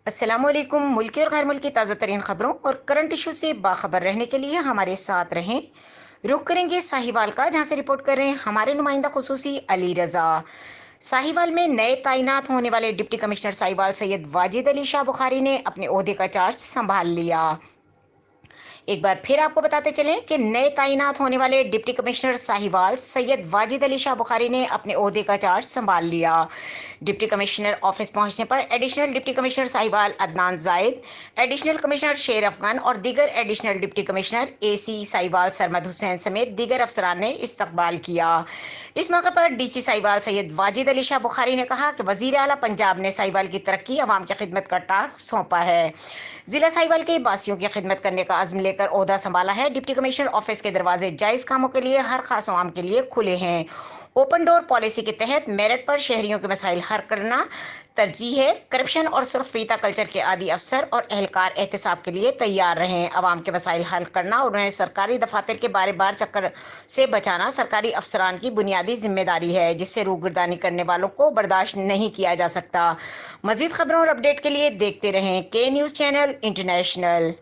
अस्सलामुअलैकुम। मुल्की और गैर मुल्की ताज़ा तरीन खबरों और करंट इशू से बाखबर रहने के लिए हमारे साथ रहें। रुख करेंगे साहिवाल का, जहां से रिपोर्ट कर रहे हैं हमारे नुमाइंदा खुसूसी अली रजा। साहिवाल में नए तैनात होने वाले डिप्टी कमिश्नर साहिवाल सैयद वाजिद अली शाह बुखारी ने अपने ओहदे का चार्ज संभाल लिया। एक बार फिर आपको बताते चलें कि नए तैनात होने वाले डिप्टी कमिश्नर साहिवाल सैयद वाजिद अली शाह बुखारी ने अपने ओहदे का चार्ज संभाल लिया। डिप्टी कमिश्नर ऑफिस पहुंचने पर additional deputy commissioner Sahiwal Adnan जायद, एडिशनल कमिश्नर शेर अफगान और दीगर additional deputy commissioner AC Sahiwal Sarmad Hussain समेत दीगर अफसरान ने इस्तकबाल किया। इस मौके पर डीसी साहिवाल सैयद वाजिद अली शाह बुखारी ने कहा कि वजीर आला पंजाब ने साहिवाल की तरक्की, अवाम की खिदमत का टास्क सौंपा है। जिला साहिवाल के बासियों की खिदमत करने का अज़्म लेकर ओहदा संभाला है। डिप्टी कमिश्नर ऑफिस के दरवाजे जायज कामों के लिए हर खास आवाम के लिए खुले हैं। ओपन डोर पॉलिसी के तहत मेरिट पर शहरियों के मसाइल हल करना तरजीह है। करप्शन और सुरखफीता कल्चर के आदि अफसर और एहलकार एहतसाब के लिए तैयार रहें। अवाम के मसाइल हल करना और उन्हें सरकारी दफातर के बार बार चक्कर से बचाना सरकारी अफसरान की बुनियादी जिम्मेदारी है, जिससे रूगर्दानी करने वालों को बर्दाश्त नहीं किया जा सकता। मजीद खबरों और अपडेट के लिए देखते रहें के न्यूज़ चैनल इंटरनेशनल।